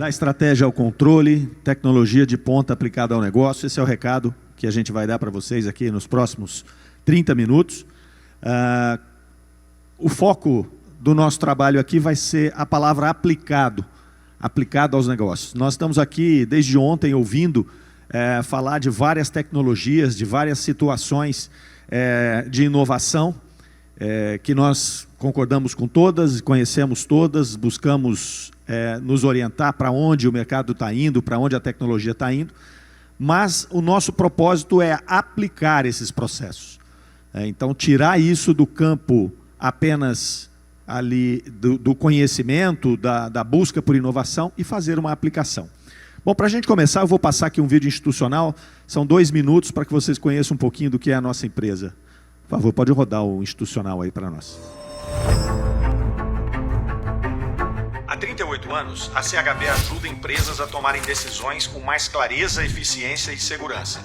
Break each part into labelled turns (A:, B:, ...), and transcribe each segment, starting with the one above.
A: Da estratégia ao controle, tecnologia de ponta aplicada ao negócio. Esse é o recado que a gente vai dar para vocês aqui nos próximos 30 minutos. O foco do nosso trabalho aqui vai ser a palavra aplicado aos negócios. Nós estamos aqui desde ontem ouvindo falar de várias tecnologias, de várias situações de inovação, que nós concordamos com todas, conhecemos todas, buscamos nos orientar para onde o mercado está indo, para onde a tecnologia está indo, mas o nosso propósito é aplicar esses processos. Então, tirar isso do campo apenas ali do conhecimento, da busca por inovação e fazer uma aplicação. Bom, para a gente começar, eu vou passar aqui um vídeo institucional, são 2 minutos para que vocês conheçam um pouquinho do que é a nossa empresa. Por favor, pode rodar o institucional aí para nós. Há 38 anos, a CHB ajuda empresas a tomarem decisões com mais clareza, eficiência e segurança.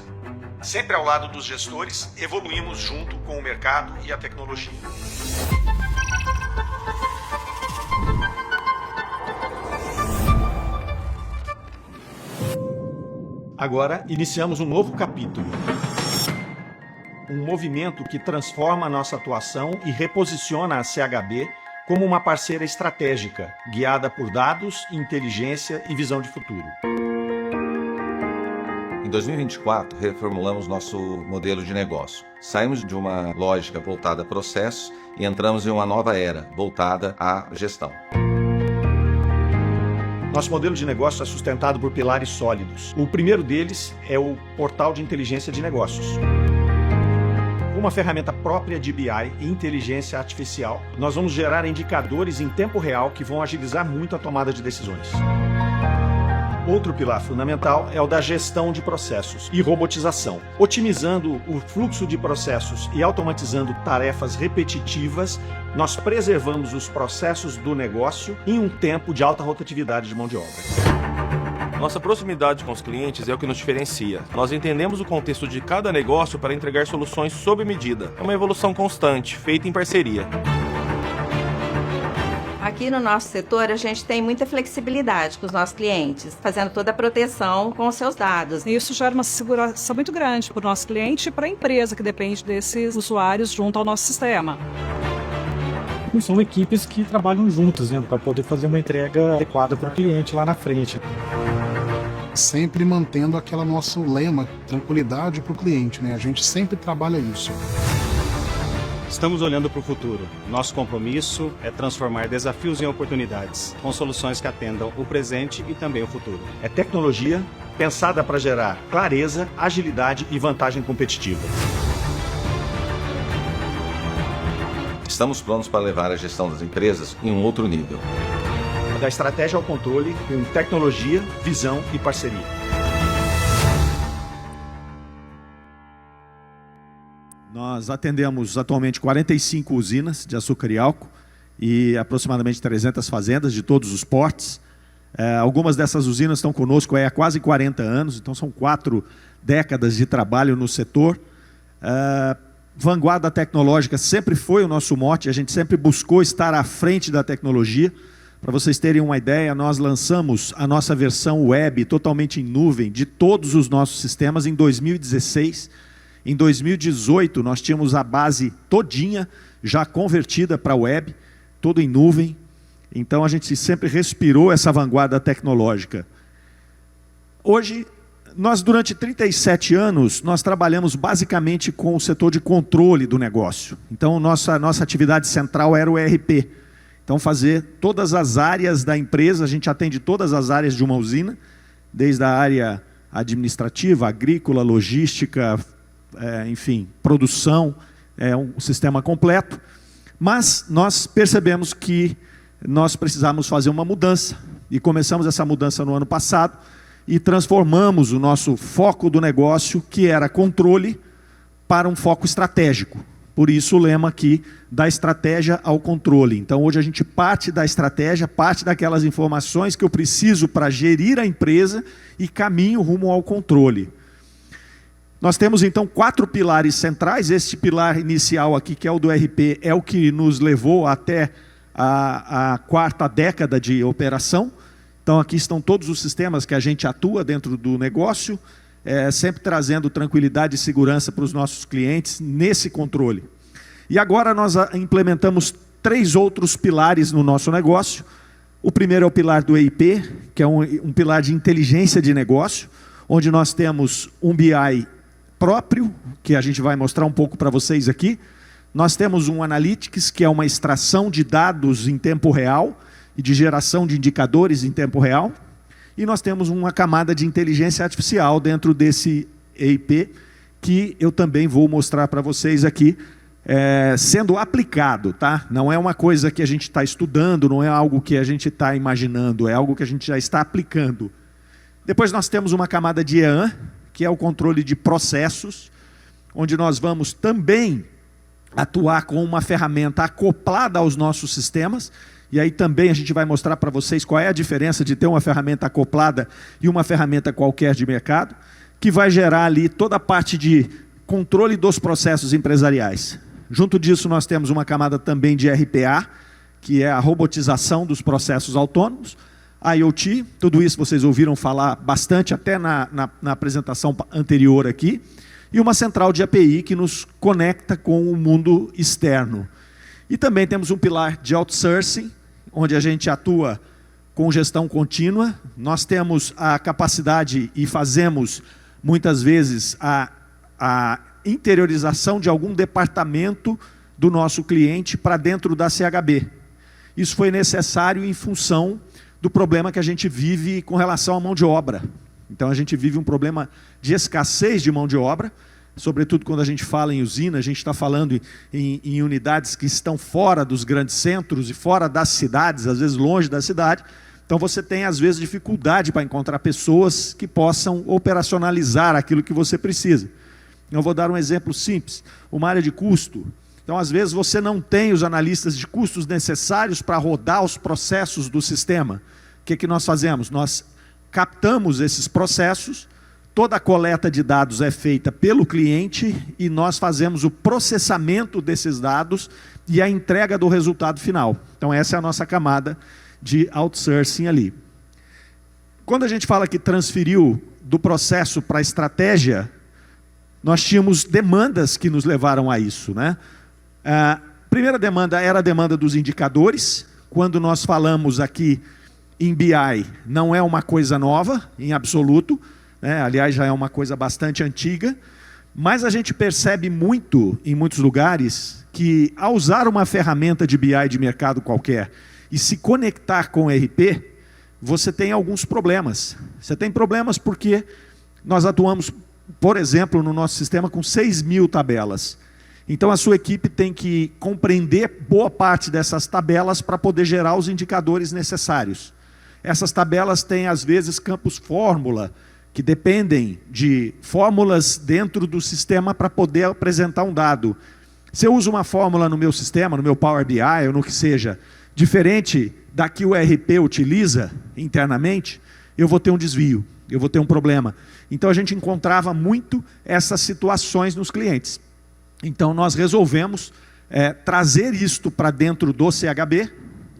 A: Sempre ao lado dos gestores, evoluímos junto com o mercado e a tecnologia. Agora, iniciamos um novo capítulo. Um movimento que transforma a nossa atuação e reposiciona a CHB como uma parceira estratégica, guiada por dados, inteligência e visão de futuro.
B: Em 2024, reformulamos nosso modelo de negócio. Saímos de uma lógica voltada a processos e entramos em uma nova era, voltada à gestão.
A: Nosso modelo de negócio é sustentado por pilares sólidos. O primeiro deles é o portal de inteligência de negócios. Uma ferramenta própria de BI e inteligência artificial, nós vamos gerar indicadores em tempo real que vão agilizar muito a tomada de decisões. Outro pilar fundamental é o da gestão de processos e robotização. Otimizando o fluxo de processos e automatizando tarefas repetitivas, nós preservamos os processos do negócio em um tempo de alta rotatividade de mão de obra.
C: Nossa proximidade com os clientes é o que nos diferencia. Nós entendemos o contexto de cada negócio para entregar soluções sob medida. É uma evolução constante, feita em parceria.
D: Aqui no nosso setor, a gente tem muita flexibilidade com os nossos clientes, fazendo toda a proteção com os seus dados.
E: Isso gera uma segurança muito grande para o nosso cliente e para a empresa que depende desses usuários junto ao nosso sistema.
F: São equipes que trabalham juntas, né, para poder fazer uma entrega adequada para o cliente lá na frente.
G: Sempre mantendo aquele nosso lema, tranquilidade para o cliente, né? A gente sempre trabalha isso.
H: Estamos olhando para o futuro. Nosso compromisso é transformar desafios em oportunidades, com soluções que atendam o presente e também o futuro.
A: É tecnologia pensada para gerar clareza, agilidade e vantagem competitiva.
B: Estamos prontos para levar a gestão das empresas em um outro nível.
A: Da estratégia ao controle, com tecnologia, visão e parceria. Nós atendemos atualmente 45 usinas de açúcar e álcool e aproximadamente 300 fazendas de todos os portes. Algumas dessas usinas estão conosco há quase 40 anos, então são 4 décadas de trabalho no setor. Vanguarda tecnológica sempre foi o nosso mote, a gente sempre buscou estar à frente da tecnologia. Para vocês terem uma ideia, nós lançamos a nossa versão web totalmente em nuvem de todos os nossos sistemas em 2016. Em 2018, nós tínhamos a base todinha já convertida para a web, todo em nuvem. Então, a gente sempre respirou essa vanguarda tecnológica. Hoje, nós durante 37 anos, nós trabalhamos basicamente com o setor de controle do negócio. Então, nossa atividade central era o ERP. Então, fazer todas as áreas da empresa, a gente atende todas as áreas de uma usina, desde a área administrativa, agrícola, logística, enfim, produção, um sistema completo. Mas nós percebemos que nós precisávamos fazer uma mudança. E começamos essa mudança no ano passado e transformamos o nosso foco do negócio, que era controle, para um foco estratégico. Por isso o lema aqui, da estratégia ao controle. Então hoje a gente parte da estratégia, parte daquelas informações que eu preciso para gerir a empresa e caminho rumo ao controle. Nós temos então 4 pilares centrais. Este pilar inicial aqui, que é o do ERP, é o que nos levou até a 4ª década de operação. Então aqui estão todos os sistemas que a gente atua dentro do negócio, sempre trazendo tranquilidade e segurança para os nossos clientes nesse controle. E agora nós implementamos 3 outros pilares no nosso negócio. O primeiro é o pilar do EIP, que é um pilar de inteligência de negócio, onde nós temos um BI próprio, que a gente vai mostrar um pouco para vocês aqui. Nós temos um Analytics, que é uma extração de dados em tempo real e de geração de indicadores em tempo real. E nós temos uma camada de inteligência artificial dentro desse EIP, que eu também vou mostrar para vocês aqui, sendo aplicado, tá? Não é uma coisa que a gente está estudando, não é algo que a gente está imaginando, é algo que a gente já está aplicando. Depois nós temos uma camada de EAN, que é o controle de processos, onde nós vamos também atuar com uma ferramenta acoplada aos nossos sistemas, e aí também a gente vai mostrar para vocês qual é a diferença de ter uma ferramenta acoplada e uma ferramenta qualquer de mercado, que vai gerar ali toda a parte de controle dos processos empresariais. Junto disso nós temos uma camada também de RPA, que é a robotização dos processos autônomos, IoT, tudo isso vocês ouviram falar bastante até na apresentação anterior aqui, e uma central de API que nos conecta com o mundo externo. E também temos um pilar de outsourcing, onde a gente atua com gestão contínua. Nós temos a capacidade e fazemos muitas vezes a interiorização de algum departamento do nosso cliente para dentro da CHB. Isso foi necessário em função do problema que a gente vive com relação à mão de obra. Então a gente vive um problema de escassez de mão de obra, sobretudo quando a gente fala em usina, a gente está falando em unidades que estão fora dos grandes centros e fora das cidades, às vezes longe da cidade. Então você tem às vezes dificuldade para encontrar pessoas que possam operacionalizar aquilo que você precisa. Eu vou dar um exemplo simples, uma área de custo. Então às vezes você não tem os analistas de custos necessários para rodar os processos do sistema. O que nós fazemos? Nós captamos esses processos, toda a coleta de dados é feita pelo cliente e nós fazemos o processamento desses dados e a entrega do resultado final. Então essa é a nossa camada de outsourcing ali. Quando a gente fala que transferiu do processo para a estratégia, nós tínhamos demandas que nos levaram a isso, né? A primeira demanda era a demanda dos indicadores. Quando nós falamos aqui em BI, não é uma coisa nova, em absoluto, né? Aliás, já é uma coisa bastante antiga, mas a gente percebe muito, em muitos lugares, que ao usar uma ferramenta de BI de mercado qualquer e se conectar com o ERP, você tem alguns problemas. Você tem problemas porque nós atuamos, por exemplo, no nosso sistema com 6.000 tabelas. Então a sua equipe tem que compreender boa parte dessas tabelas para poder gerar os indicadores necessários. Essas tabelas têm às vezes campos fórmula, que dependem de fórmulas dentro do sistema para poder apresentar um dado. Se eu uso uma fórmula no meu sistema, no meu Power BI ou no que seja, diferente da que o ERP utiliza internamente, eu vou ter um desvio, eu vou ter um problema. Então a gente encontrava muito essas situações nos clientes. Então nós resolvemos trazer isto para dentro do CHB,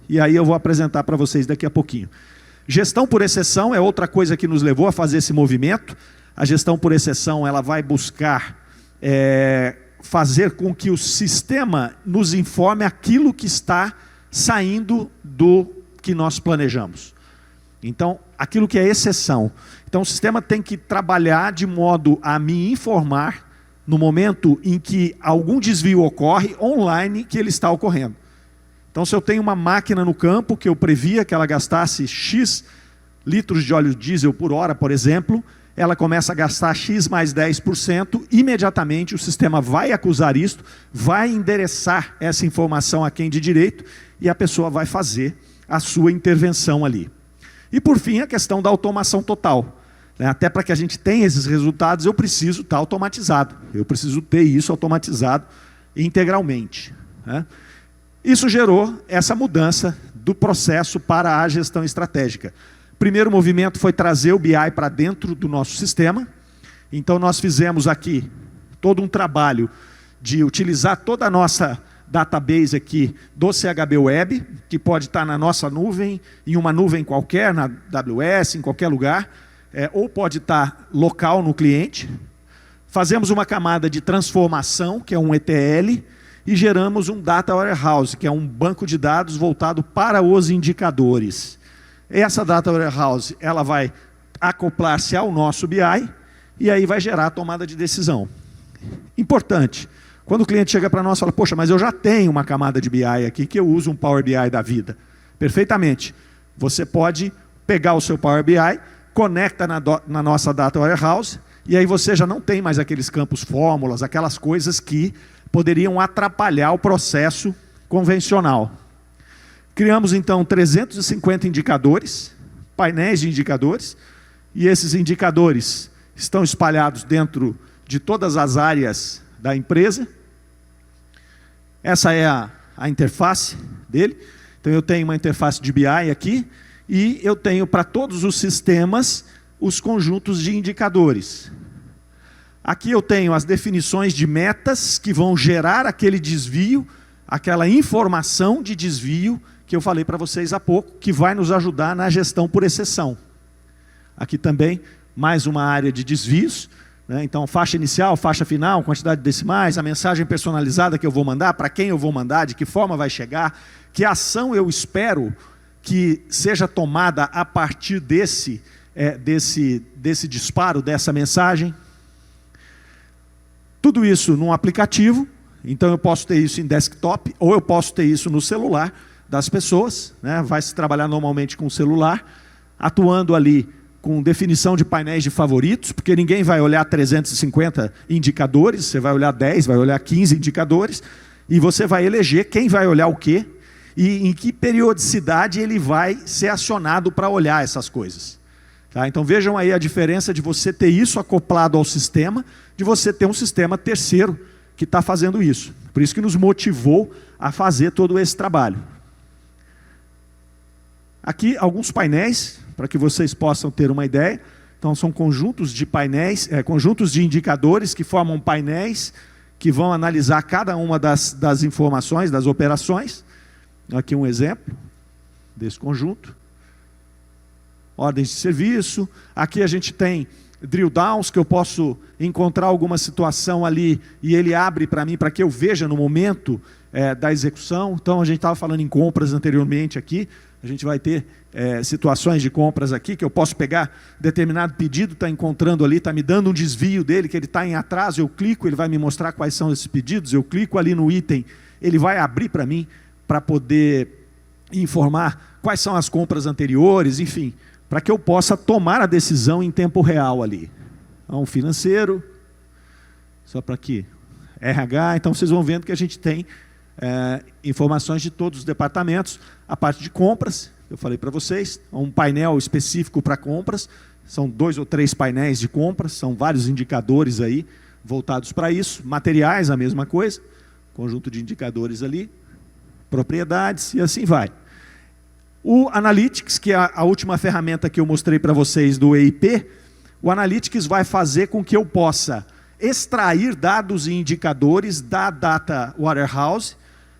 A: e aí eu vou apresentar para vocês daqui a pouquinho. Gestão por exceção é outra coisa que nos levou a fazer esse movimento. A gestão por exceção ela vai buscar fazer com que o sistema nos informe aquilo que está saindo do que nós planejamos. Então, aquilo que é exceção. Então, o sistema tem que trabalhar de modo a me informar no momento em que algum desvio ocorre online que ele está ocorrendo. Então, se eu tenho uma máquina no campo que eu previa que ela gastasse X litros de óleo diesel por hora, por exemplo, ela começa a gastar X mais 10%, imediatamente o sistema vai acusar isto, vai endereçar essa informação a quem de direito e a pessoa vai fazer a sua intervenção ali. E por fim, a questão da automação total. Até para que a gente tenha esses resultados, eu preciso estar automatizado. Eu preciso ter isso automatizado integralmente. Isso gerou essa mudança do processo para a gestão estratégica. O primeiro movimento foi trazer o BI para dentro do nosso sistema. Então nós fizemos aqui todo um trabalho de utilizar toda a nossa database aqui do CHB Web, que pode estar na nossa nuvem, em uma nuvem qualquer, na AWS, em qualquer lugar, ou pode estar local no cliente. Fazemos uma camada de transformação, que é um ETL, e geramos um Data Warehouse, que é um banco de dados voltado para os indicadores. Essa Data Warehouse ela vai acoplar-se ao nosso BI, e aí vai gerar a tomada de decisão. Importante, quando o cliente chega para nós e fala, poxa, mas eu já tenho uma camada de BI aqui, que eu uso um Power BI da vida. Perfeitamente. Você pode pegar o seu Power BI, conecta na nossa Data Warehouse, e aí você já não tem mais aqueles campos fórmulas, aquelas coisas que poderiam atrapalhar o processo convencional. Criamos então 350 indicadores, painéis de indicadores, e esses indicadores estão espalhados dentro de todas as áreas da empresa. Essa é a interface dele. Então eu tenho uma interface de BI aqui, e eu tenho para todos os sistemas os conjuntos de indicadores. Aqui eu tenho as definições de metas que vão gerar aquele desvio, aquela informação de desvio que eu falei para vocês há pouco, que vai nos ajudar na gestão por exceção. Aqui também mais uma área de desvios, né? Então faixa inicial, faixa final, quantidade de decimais, a mensagem personalizada que eu vou mandar, para quem eu vou mandar, de que forma vai chegar, que ação eu espero que seja tomada a partir desse disparo, dessa mensagem. Tudo isso num aplicativo, então eu posso ter isso em desktop, ou eu posso ter isso no celular das pessoas, né? Vai se trabalhar normalmente com o celular, atuando ali com definição de painéis de favoritos, porque ninguém vai olhar 350 indicadores, você vai olhar 10, vai olhar 15 indicadores, e você vai eleger quem vai olhar o quê, e em que periodicidade ele vai ser acionado para olhar essas coisas. Tá? Então vejam aí a diferença de você ter isso acoplado ao sistema, de você ter um sistema terceiro que está fazendo isso. Por isso que nos motivou a fazer todo esse trabalho. Aqui alguns painéis, para que vocês possam ter uma ideia. Então são conjuntos de painéis, conjuntos de indicadores que formam painéis que vão analisar cada uma das informações, das operações. Aqui um exemplo desse conjunto. Ordens de serviço. Aqui a gente tem drill downs, que eu posso encontrar alguma situação ali e ele abre para mim, para que eu veja no momento da execução. Então a gente estava falando em compras anteriormente aqui. A gente vai ter situações de compras aqui, que eu posso pegar determinado pedido, está encontrando ali, está me dando um desvio dele, que ele está em atraso, eu clico, ele vai me mostrar quais são esses pedidos, eu clico ali no item, ele vai abrir para mim, para poder informar quais são as compras anteriores, enfim, para que eu possa tomar a decisão em tempo real ali. Então, financeiro, só para aqui, RH, então vocês vão vendo que a gente tem informações de todos os departamentos, a parte de compras, eu falei para vocês, um painel específico para compras, são 2 ou 3 painéis de compras, são vários indicadores aí voltados para isso, materiais, a mesma coisa, conjunto de indicadores ali, propriedades e assim vai. O Analytics, que é a última ferramenta que eu mostrei para vocês do EIP, o Analytics vai fazer com que eu possa extrair dados e indicadores da Data Warehouse,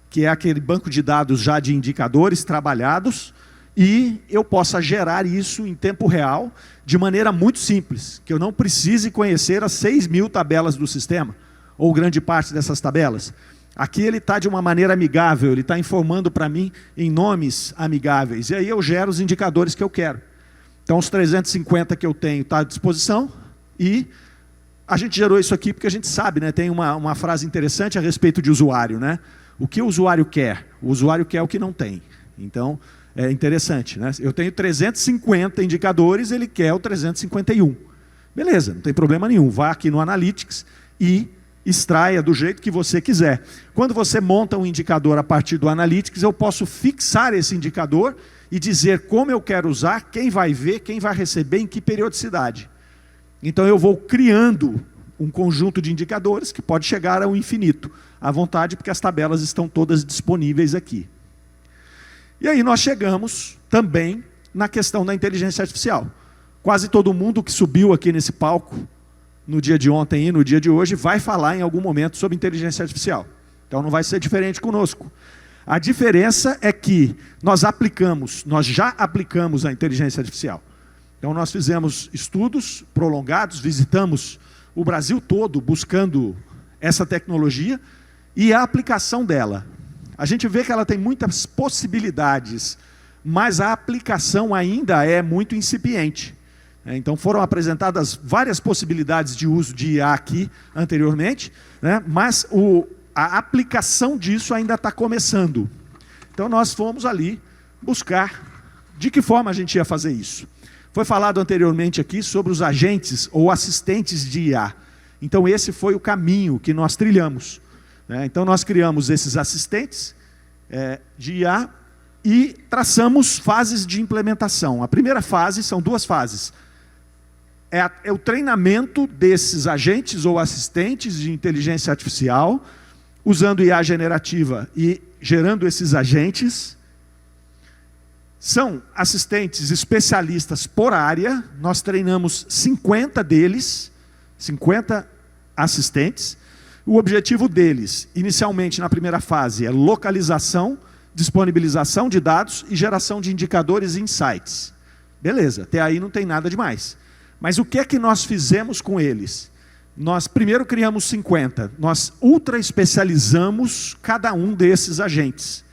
A: que é aquele banco de dados já de indicadores trabalhados, e eu possa gerar isso em tempo real, de maneira muito simples, que eu não precise conhecer as 6.000 tabelas do sistema, ou grande parte dessas tabelas. Aqui ele está de uma maneira amigável, ele está informando para mim em nomes amigáveis, e aí eu gero os indicadores que eu quero. Então os 350 que eu tenho está à disposição, e a gente gerou isso aqui porque a gente sabe, né? Tem uma frase interessante a respeito de usuário, né? O que o usuário quer? O usuário quer o que não tem. Então, é interessante, né? Eu tenho 350 indicadores, ele quer o 351. Beleza, não tem problema nenhum. Vá aqui no Analytics e extraia do jeito que você quiser. Quando você monta um indicador a partir do Analytics, eu posso fixar esse indicador e dizer como eu quero usar, quem vai ver, quem vai receber, em que periodicidade. Então eu vou criando um conjunto de indicadores que pode chegar ao infinito, à vontade, porque as tabelas estão todas disponíveis aqui. E aí nós chegamos também na questão da inteligência artificial. Quase todo mundo que subiu aqui nesse palco, no dia de ontem e no dia de hoje, vai falar em algum momento sobre inteligência artificial. Então não vai ser diferente conosco. A diferença é que nós já aplicamos a inteligência artificial. Então nós fizemos estudos prolongados, visitamos o Brasil todo buscando essa tecnologia e a aplicação dela. A gente vê que ela tem muitas possibilidades, mas a aplicação ainda é muito incipiente. Então foram apresentadas várias possibilidades de uso de IA aqui anteriormente, né? Mas a aplicação disso ainda está começando. Então nós fomos ali buscar de que forma a gente ia fazer isso. Foi falado anteriormente aqui sobre os agentes ou assistentes de IA. Então esse foi o caminho que nós trilhamos, né? Então nós criamos esses assistentes de IA e traçamos fases de implementação. A primeira fase, são 2 fases. É o treinamento desses agentes ou assistentes de inteligência artificial, usando IA generativa e gerando esses agentes. São assistentes especialistas por área, nós treinamos 50 deles, 50 assistentes. O objetivo deles, inicialmente na primeira fase, é localização, disponibilização de dados e geração de indicadores e insights. Beleza, até aí não tem nada demais. Mas o que é que nós fizemos com eles? Nós primeiro criamos 50, nós ultra especializamos cada um desses agentes.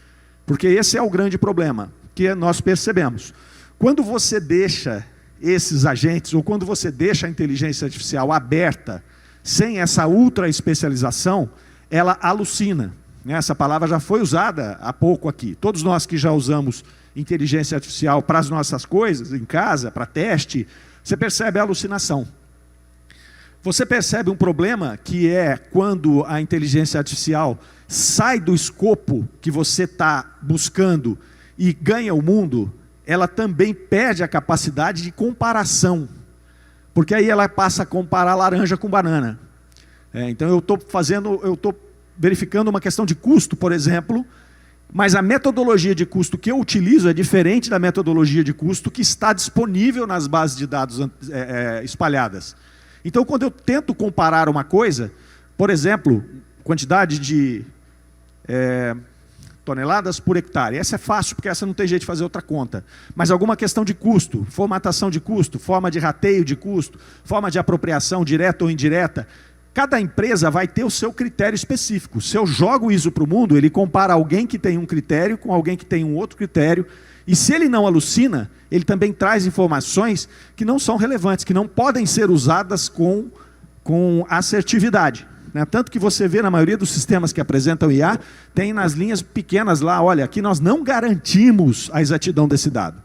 A: Porque esse é o grande problema que nós percebemos. Quando você deixa esses agentes, ou quando você deixa a inteligência artificial aberta, sem essa ultra especialização, ela alucina. Essa palavra já foi usada há pouco aqui. Todos nós que já usamos inteligência artificial para as nossas coisas, em casa, para teste, você percebe a alucinação. Você percebe um problema que é quando a inteligência artificial sai do escopo que você está buscando e ganha o mundo, ela também perde a capacidade de comparação. Porque aí ela passa a comparar laranja com banana. Então eu estou verificando uma questão de custo, por exemplo, mas a metodologia de custo que eu utilizo é diferente da metodologia de custo que está disponível nas bases de dados espalhadas. Então, quando eu tento comparar uma coisa, por exemplo, quantidade de toneladas por hectare, essa é fácil, porque essa não tem jeito de fazer outra conta. Mas alguma questão de custo, formatação de custo, forma de rateio de custo, forma de apropriação direta ou indireta, cada empresa vai ter o seu critério específico. Se eu jogo isso para o mundo, ele compara alguém que tem um critério com alguém que tem um outro critério. E se ele não alucina, ele também traz informações que não são relevantes, que não podem ser usadas com assertividade. Tanto que você vê na maioria dos sistemas que apresentam IA, tem nas linhas pequenas lá, olha, aqui nós não garantimos a exatidão desse dado.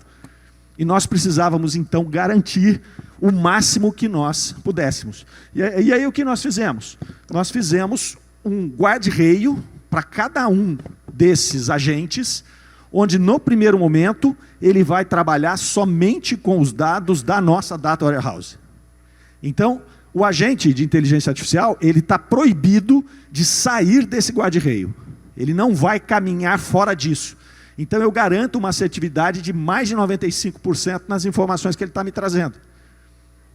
A: E nós precisávamos, então, garantir o máximo que nós pudéssemos. E aí o que nós fizemos? Nós fizemos um guarda-reio para cada um desses agentes, onde no primeiro momento ele vai trabalhar somente com os dados da nossa Data Warehouse. Então, o agente de inteligência artificial, ele está proibido de sair desse guarda-reio. Ele não vai caminhar fora disso. Então eu garanto uma assertividade de mais de 95% nas informações que ele está me trazendo.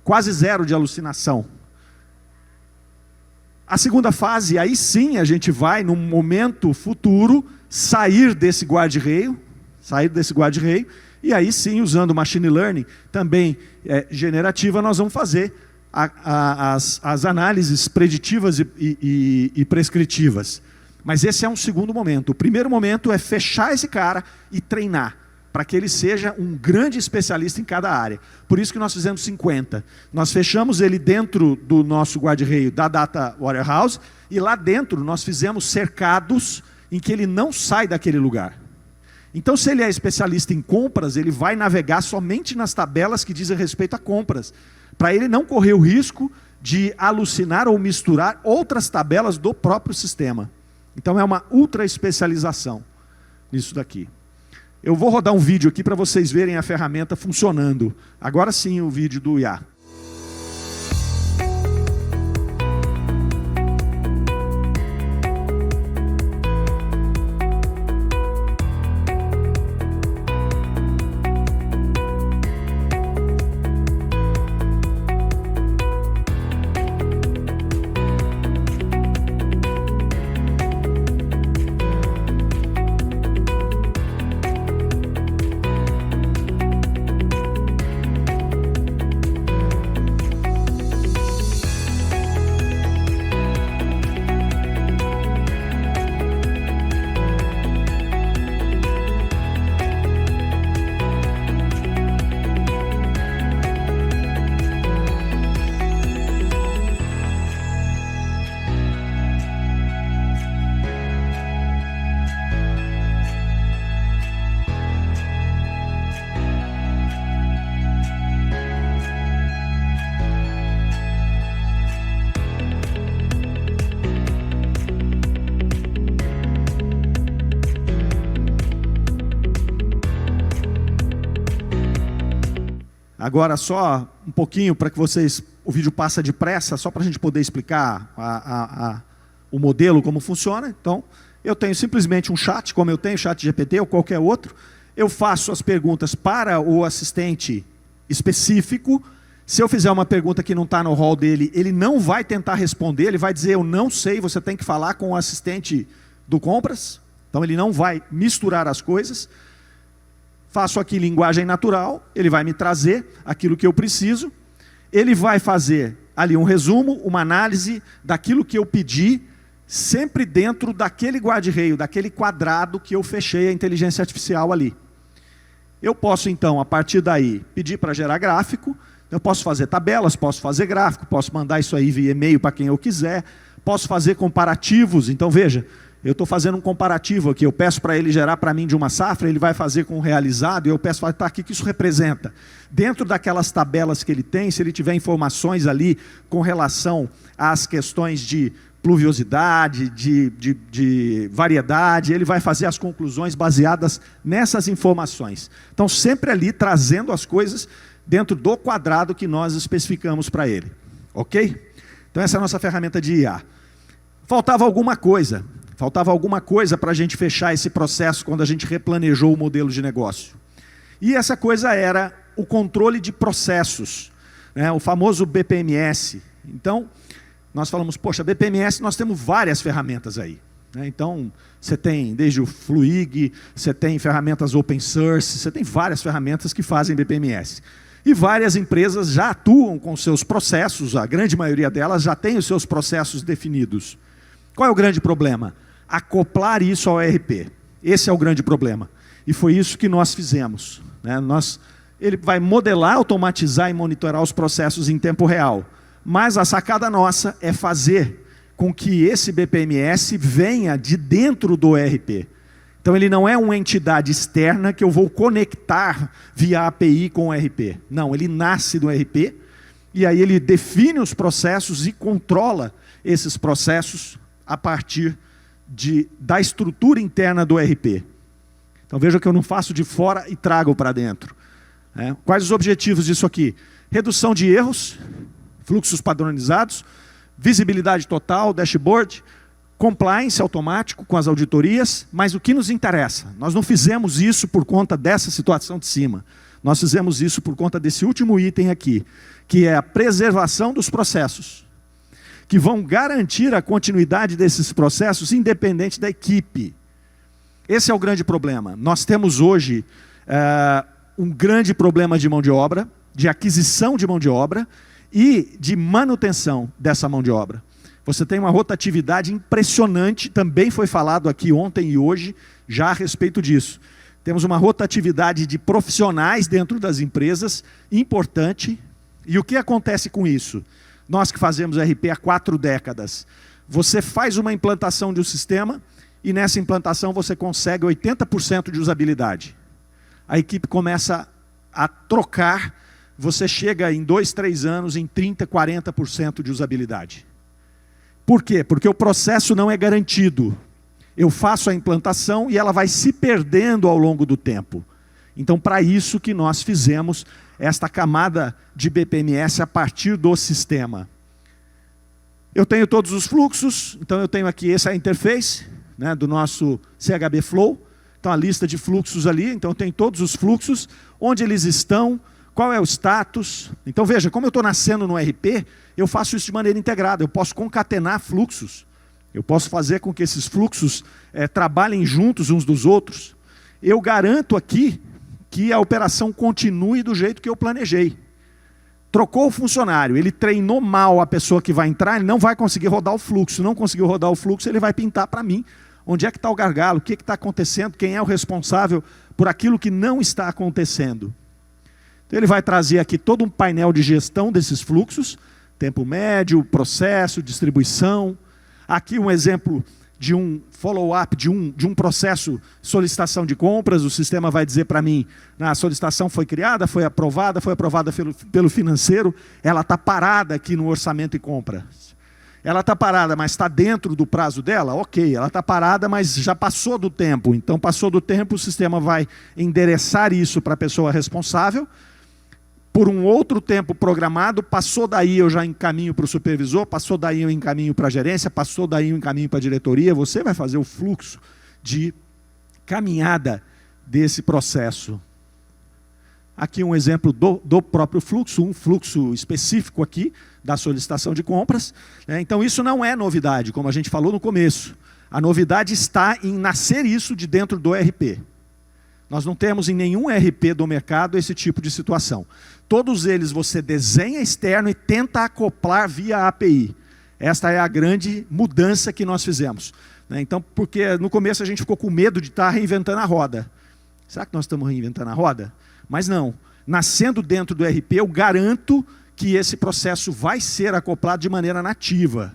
A: Quase zero de alucinação. A segunda fase, aí sim a gente vai, num momento futuro, sair desse guarda-reio, e aí sim, usando machine learning, também generativa, nós vamos fazer as análises preditivas e prescritivas. Mas esse é um segundo momento. O primeiro momento é fechar esse cara e treinar, para que ele seja um grande especialista em cada área. Por isso que nós fizemos 50. Nós fechamos ele dentro do nosso guarda-reio da Data Warehouse, e lá dentro nós fizemos cercados em que ele não sai daquele lugar. Então, se ele é especialista em compras, ele vai navegar somente nas tabelas que dizem respeito a compras, para ele não correr o risco de alucinar ou misturar outras tabelas do próprio sistema. Então é uma ultra especialização nisso daqui. Eu vou rodar um vídeo aqui para vocês verem a ferramenta funcionando. Agora sim o vídeo do IA. Agora só um pouquinho para que vocês, o vídeo passa depressa, só para a gente poder explicar o modelo, como funciona. Então, eu tenho simplesmente um chat, como eu tenho chat GPT ou qualquer outro, eu faço as perguntas para o assistente específico. Se eu fizer uma pergunta que não está no hall dele, ele não vai tentar responder, ele vai dizer, eu não sei, você tem que falar com o assistente do compras. Então ele não vai misturar as coisas. Faço aqui linguagem natural, ele vai me trazer aquilo que eu preciso. Ele vai fazer ali um resumo, uma análise daquilo que eu pedi, sempre dentro daquele guarda-reio, daquele quadrado que eu fechei a inteligência artificial ali. Eu posso então, a partir daí, pedir para gerar gráfico. Eu posso fazer tabelas, posso fazer gráfico, posso mandar isso aí via e-mail para quem eu quiser, posso fazer comparativos. Então veja, eu estou fazendo um comparativo aqui, eu peço para ele gerar para mim de uma safra, ele vai fazer com o realizado, e eu peço, tá, o que isso representa? Dentro daquelas tabelas que ele tem, se ele tiver informações ali com relação às questões de pluviosidade, de variedade, ele vai fazer as conclusões baseadas nessas informações. Então sempre ali trazendo as coisas dentro do quadrado que nós especificamos para ele. Ok? Então essa é a nossa ferramenta de IA. Faltava alguma coisa para a gente fechar esse processo quando a gente replanejou o modelo de negócio. E essa coisa era o controle de processos, né? O famoso BPMS. Então, nós falamos, poxa, BPMS, nós temos várias ferramentas aí, né? Então, você tem desde o Fluig, você tem ferramentas open source, você tem várias ferramentas que fazem BPMS. E várias empresas já atuam com seus processos, a grande maioria delas já tem os seus processos definidos. Qual é o grande problema? Acoplar isso ao ERP. Esse é o grande problema. E foi isso que nós fizemos, né? Ele vai modelar, automatizar e monitorar os processos em tempo real. Mas a sacada nossa é fazer com que esse BPMS venha de dentro do ERP. Então ele não é uma entidade externa que eu vou conectar via API com o ERP. Não, ele nasce do ERP e aí ele define os processos e controla esses processos a partir da estrutura interna do ERP. Então veja que eu não faço de fora e trago para dentro. Quais os objetivos disso aqui? Redução de erros, fluxos padronizados, visibilidade total, dashboard, compliance automático com as auditorias, mas o que nos interessa? Nós não fizemos isso por conta dessa situação de cima. Nós fizemos isso por conta desse último item aqui, que é a preservação dos processos, que vão garantir a continuidade desses processos independente da equipe. Esse é o grande problema. Nós temos hoje um grande problema de mão de obra, de aquisição de mão de obra e de manutenção dessa mão de obra. Você tem uma rotatividade impressionante, também foi falado aqui ontem e hoje, já a respeito disso. Temos uma rotatividade de profissionais dentro das empresas importante. E o que acontece com isso? Nós que fazemos RP há 4 décadas, você faz uma implantação de um sistema e nessa implantação você consegue 80% de usabilidade. A equipe começa a trocar, você chega em 2, 3 anos em 30%, 40% de usabilidade. Por quê? Porque o processo não é garantido. Eu faço a implantação e ela vai se perdendo ao longo do tempo. Então, para isso que nós fizemos esta camada de BPMS a partir do sistema. Eu tenho todos os fluxos, então eu tenho aqui essa interface, né, do nosso CHB Flow. Então, a lista de fluxos ali, então eu tenho todos os fluxos, onde eles estão, qual é o status. Então veja, como eu estou nascendo no RP, eu faço isso de maneira integrada, eu posso concatenar fluxos, eu posso fazer com que esses fluxos trabalhem juntos uns dos outros. Eu garanto aqui que a operação continue do jeito que eu planejei. Trocou o funcionário, ele treinou mal a pessoa que vai entrar, ele não vai conseguir rodar o fluxo. Não conseguiu rodar o fluxo, ele vai pintar para mim onde é que está o gargalo, o que está acontecendo, quem é o responsável por aquilo que não está acontecendo. Então ele vai trazer aqui todo um painel de gestão desses fluxos, tempo médio, processo, distribuição. Aqui um exemplo de um follow-up, de um processo solicitação de compras. O sistema vai dizer para mim, a solicitação foi criada, foi aprovada pelo financeiro, ela está parada aqui no orçamento e compras. Ela está parada, mas está dentro do prazo dela? Ok, ela está parada, mas já passou do tempo. Então, passou do tempo, o sistema vai endereçar isso para a pessoa responsável. por um outro tempo programado, passou daí eu já encaminho para o supervisor, passou daí eu encaminho para a gerência, passou daí eu encaminho para a diretoria. Você vai fazer o fluxo de caminhada desse processo. Aqui um exemplo do próprio fluxo, um fluxo específico aqui da solicitação de compras. Então isso não é novidade, como a gente falou no começo. A novidade está em nascer isso de dentro do ERP. Nós não temos em nenhum ERP do mercado esse tipo de situação. Todos eles você desenha externo e tenta acoplar via API. Esta é a grande mudança que nós fizemos. Então, porque no começo a gente ficou com medo de estar reinventando a roda. Será que nós estamos reinventando a roda? Mas não. Nascendo dentro do ERP, eu garanto que esse processo vai ser acoplado de maneira nativa.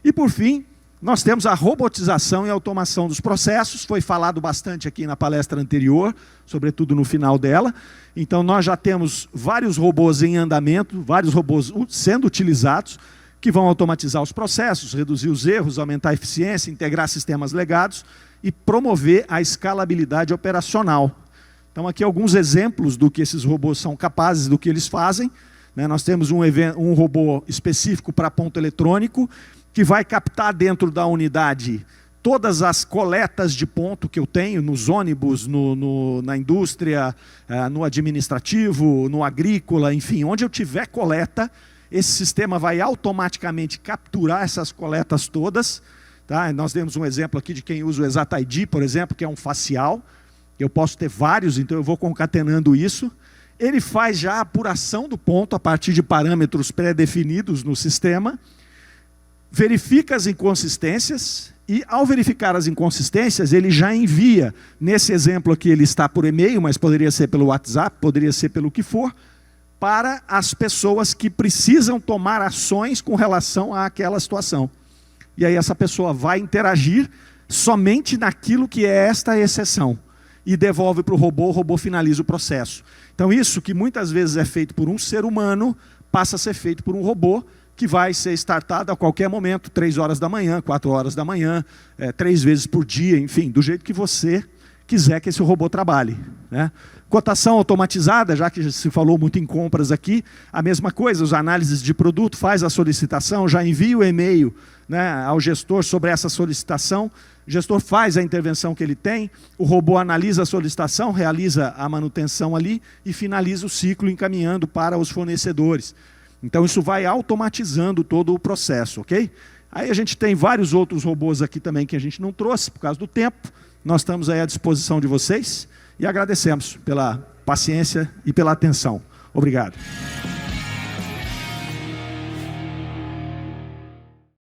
A: E por fim, nós temos a robotização e automação dos processos. Foi falado bastante aqui na palestra anterior, sobretudo no final dela. Então nós já temos vários robôs em andamento, vários robôs sendo utilizados, que vão automatizar os processos, reduzir os erros, aumentar a eficiência, integrar sistemas legados e promover a escalabilidade operacional. Então aqui alguns exemplos do que esses robôs são capazes, do que eles fazem. Nós temos um robô específico para ponto eletrônico, que vai captar dentro da unidade todas as coletas de ponto que eu tenho nos ônibus, na indústria, no administrativo, no agrícola, enfim, onde eu tiver coleta, esse sistema vai automaticamente capturar essas coletas todas. Tá? Nós temos um exemplo aqui de quem usa o ExatID, por exemplo, que é um facial. Eu posso ter vários, então eu vou concatenando isso. Ele faz já a apuração do ponto a partir de parâmetros pré-definidos no sistema, verifica as inconsistências e, ao verificar as inconsistências, ele já envia. Nesse exemplo aqui ele está por e-mail, mas poderia ser pelo WhatsApp, poderia ser pelo que for, para as pessoas que precisam tomar ações com relação àquela situação. E aí essa pessoa vai interagir somente naquilo que é esta exceção e devolve para o robô finaliza o processo. Então isso que muitas vezes é feito por um ser humano, passa a ser feito por um robô, que vai ser startado a qualquer momento, 3 horas da manhã, 4 horas da manhã, 3 vezes por dia, enfim, do jeito que você quiser que esse robô trabalhe. Né? Cotação automatizada, já que se falou muito em compras aqui, a mesma coisa, os análises de produto, faz a solicitação, já envia o e-mail, né, ao gestor sobre essa solicitação, o gestor faz a intervenção que ele tem, o robô analisa a solicitação, realiza a manutenção ali e finaliza o ciclo encaminhando para os fornecedores. Então isso vai automatizando todo o processo, ok? Aí a gente tem vários outros robôs aqui também que a gente não trouxe por causa do tempo. Nós estamos aí à disposição de vocês e agradecemos pela paciência e pela atenção. Obrigado.